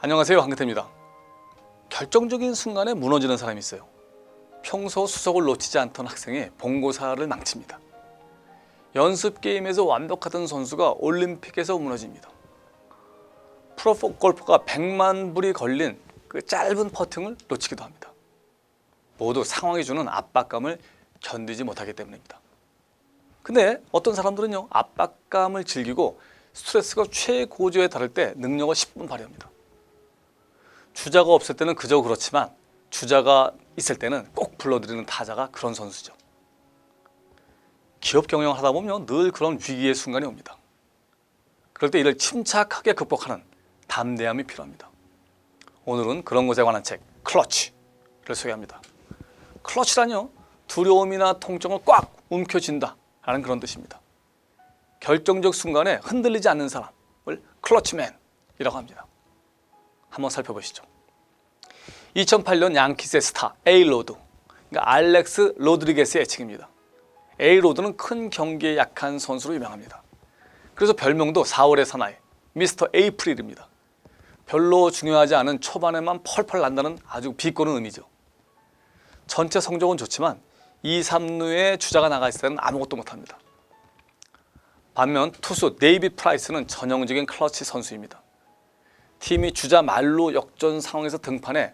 안녕하세요, 황근태입니다. 결정적인 순간에 무너지는 사람이 있어요. 평소 수석을 놓치지 않던 학생이 본고사를 망칩니다. 연습 게임에서 완벽하던 선수가 올림픽에서 무너집니다. 프로골퍼가 100만 불이 걸린 그 짧은 퍼팅을 놓치기도 합니다. 모두 상황이 주는 압박감을 견디지 못하기 때문입니다. 근데 어떤 사람들은요, 압박감을 즐기고 스트레스가 최고조에 달할 때 능력을 10분 발휘합니다. 주자가 없을 때는 그저 그렇지만 주자가 있을 때는 꼭 불러들이는 타자가 그런 선수죠. 기업 경영을 하다 보면 늘 그런 위기의 순간이 옵니다. 그럴 때 이를 침착하게 극복하는 담대함이 필요합니다. 오늘은 그런 것에 관한 책 클러치를 소개합니다. 클러치란요, 두려움이나 통증을 꽉 움켜쥔다 라는 그런 뜻입니다. 결정적 순간에 흔들리지 않는 사람을 클러치맨이라고 합니다. 한번 살펴보시죠. 2008년 양키스의 스타 에이로드, 그러니까 알렉스 로드리게스의 애칭입니다. 에이로드는 큰 경기에 약한 선수로 유명합니다. 그래서 별명도 4월의 사나이 미스터 에이프릴입니다. 별로 중요하지 않은 초반에만 펄펄 난다는 아주 비꼬는 의미죠. 전체 성적은 좋지만 2, 3루에 주자가 나가 있을 때는 아무것도 못합니다. 반면 투수 데이빗 프라이스는 전형적인 클러치 선수입니다. 팀이 주자 말로 역전 상황에서 등판해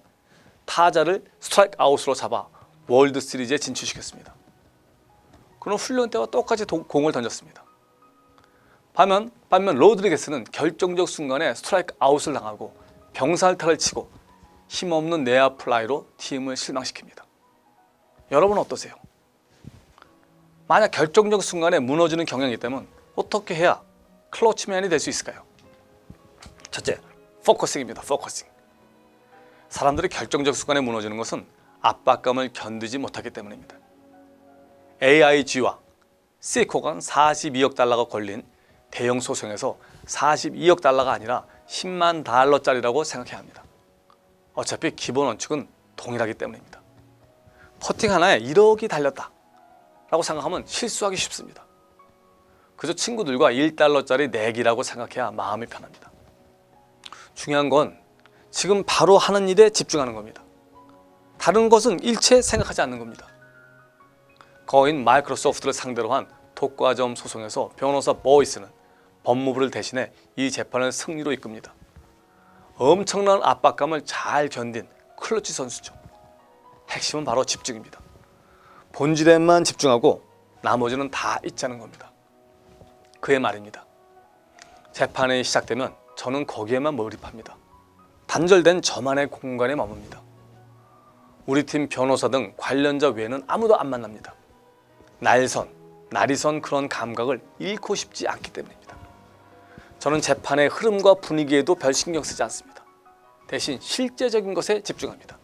타자를 스트라이크 아웃으로 잡아 월드 시리즈에 진출시켰습니다. 그는 훈련 때와 똑같이 공을 던졌습니다. 반면 로드리게스는 결정적 순간에 스트라이크 아웃을 당하고 병살타를 치고 힘없는 내야 플라이로 팀을 실망시킵니다. 여러분은 어떠세요? 만약 결정적 순간에 무너지는 경향이 있다면 어떻게 해야 클러치맨이 될 수 있을까요? 첫째, 포커싱입니다. 포커싱. 사람들이 결정적 순간에 무너지는 것은 압박감을 견디지 못하기 때문입니다. AIG와 시코간 42억 달러가 걸린 대형 소송에서 42억 달러가 아니라 10만 달러짜리라고 생각해야 합니다. 어차피 기본 원칙은 동일하기 때문입니다. 퍼팅 하나에 1억이 달렸다 라고 생각하면 실수하기 쉽습니다. 그저 친구들과 1달러짜리 내기라고 생각해야 마음이 편합니다. 중요한 건 지금 바로 하는 일에 집중하는 겁니다. 다른 것은 일체 생각하지 않는 겁니다. 거인 마이크로소프트를 상대로 한 독과점 소송에서 변호사 보이스는 법무부를 대신해 이 재판을 승리로 이끕니다. 엄청난 압박감을 잘 견딘 클러치 선수죠. 핵심은 바로 집중입니다. 본질에만 집중하고 나머지는 다 잊자는 겁니다. 그의 말입니다. 재판이 시작되면 저는 거기에만 몰입합니다. 단절된 저만의 공간에 머뭅니다. 우리 팀 변호사 등 관련자 외에는 아무도 안 만납니다. 날이 선 그런 감각을 잃고 싶지 않기 때문입니다. 저는 재판의 흐름과 분위기에도 별 신경 쓰지 않습니다. 대신 실제적인 것에 집중합니다.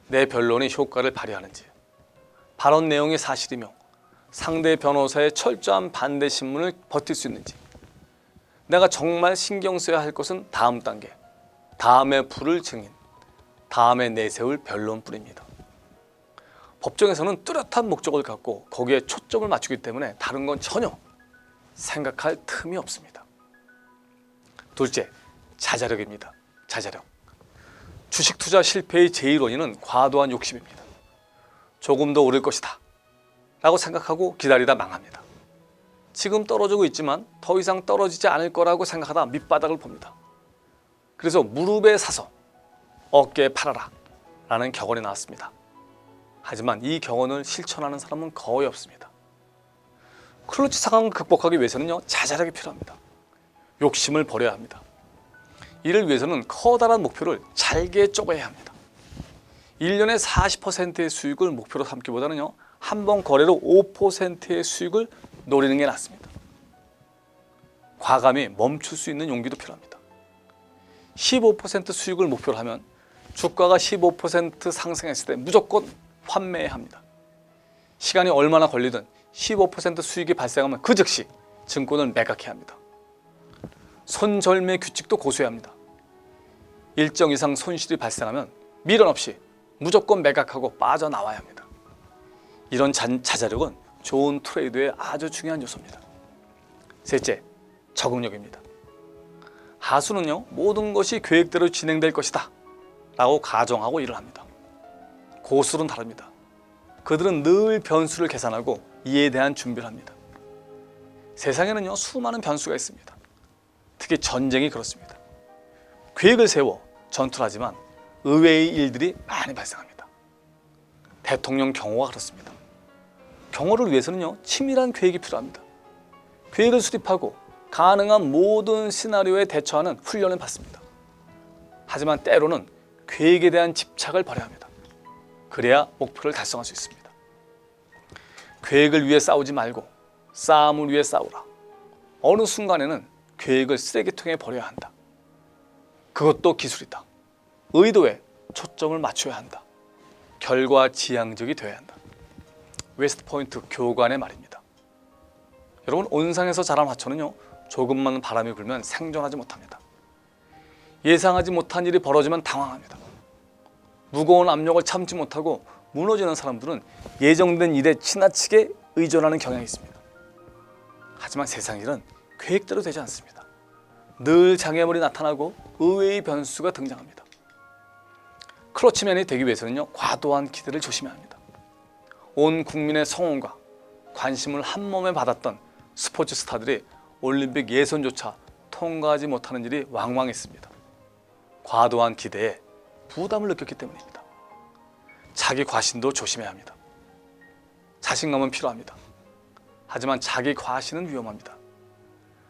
내 변론이 효과를 발휘하는지, 발언 내용이 사실이며 상대 변호사의 철저한 반대 신문을 버틸 수 있는지, 내가 정말 신경 써야 할 것은 다음 단계, 다음에 부를 증인, 다음에 내세울 변론뿐입니다. 법정에서는 뚜렷한 목적을 갖고 거기에 초점을 맞추기 때문에 다른 건 전혀 생각할 틈이 없습니다. 둘째, 자자력입니다. 자자력. 주식 투자 실패의 제1원인은 과도한 욕심입니다. 조금 더 오를 것이다 라고 생각하고 기다리다 망합니다. 지금 떨어지고 있지만 더 이상 떨어지지 않을 거라고 생각하다 밑바닥을 봅니다. 그래서 무릎에 사서 어깨에 팔아라 라는 격언이 나왔습니다. 하지만 이 격언을 실천하는 사람은 거의 없습니다. 클러치 상황을 극복하기 위해서는요, 자자력이 필요합니다. 욕심을 버려야 합니다. 이를 위해서는 커다란 목표를 잘게 쪼개야 합니다. 1년에 40%의 수익을 목표로 삼기보다는요, 한 번 거래로 5%의 수익을 노리는 게 낫습니다. 과감히 멈출 수 있는 용기도 필요합니다. 15% 수익을 목표로 하면 주가가 15% 상승했을 때 무조건 환매해야 합니다. 시간이 얼마나 걸리든 15% 수익이 발생하면 그 즉시 증권을 매각해야 합니다. 손절매 규칙도 고수해야 합니다. 일정 이상 손실이 발생하면 미련 없이 무조건 매각하고 빠져나와야 합니다. 이런 자자력은 좋은 트레이드의 아주 중요한 요소입니다. 셋째, 적응력입니다. 다수는요, 모든 것이 계획대로 진행될 것이다 라고 가정하고 일을 합니다. 고수는 다릅니다. 그들은 늘 변수를 계산하고 이에 대한 준비를 합니다. 세상에는요, 수많은 변수가 있습니다. 특히 전쟁이 그렇습니다. 계획을 세워 전투를 하지만 의외의 일들이 많이 발생합니다. 대통령 경호가 그렇습니다. 경호를 위해서는요, 치밀한 계획이 필요합니다. 계획을 수립하고 가능한 모든 시나리오에 대처하는 훈련을 받습니다. 하지만 때로는 계획에 대한 집착을 버려야 합니다. 그래야 목표를 달성할 수 있습니다. 계획을 위해 싸우지 말고 싸움을 위해 싸우라. 어느 순간에는 계획을 쓰레기통에 버려야 한다. 그것도 기술이다. 의도에 초점을 맞춰야 한다. 결과지향적이 되어야 한다. 웨스트포인트 교관의 말입니다. 여러분, 온상에서 자란 화초는요, 조금만 바람이 불면 생존하지 못합니다. 예상하지 못한 일이 벌어지면 당황합니다. 무거운 압력을 참지 못하고 무너지는 사람들은 예정된 일에 지나치게 의존하는 경향이 있습니다. 하지만 세상 일은 계획대로 되지 않습니다. 늘 장애물이 나타나고 의외의 변수가 등장합니다. 클러치맨이 되기 위해서는요, 과도한 기대를 조심해야 합니다. 온 국민의 성원과 관심을 한몸에 받았던 스포츠 스타들이 올림픽 예선조차 통과하지 못하는 일이 왕왕 있습니다. 과도한 기대에 부담을 느꼈기 때문입니다. 자기 과신도 조심해야 합니다. 자신감은 필요합니다. 하지만 자기 과신은 위험합니다.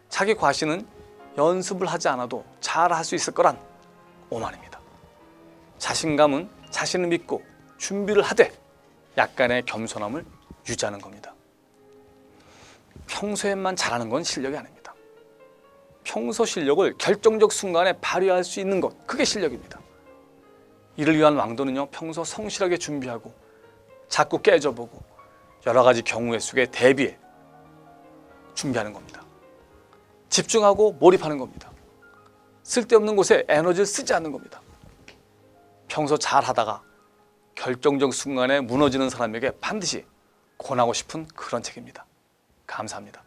자기 과신은 연습을 하지 않아도 잘 할 수 있을 거란 오만입니다. 자신감은 자신을 믿고 준비를 하되 약간의 겸손함을 유지하는 겁니다. 평소에만 잘하는 건 실력이 아닙니다. 평소 실력을 결정적 순간에 발휘할 수 있는 것, 그게 실력입니다. 이를 위한 왕도는요, 평소 성실하게 준비하고 자꾸 깨져보고 여러 가지 경우의 수에 대비해 준비하는 겁니다. 집중하고 몰입하는 겁니다. 쓸데없는 곳에 에너지를 쓰지 않는 겁니다. 평소 잘하다가 결정적 순간에 무너지는 사람에게 반드시 권하고 싶은 그런 책입니다. 감사합니다.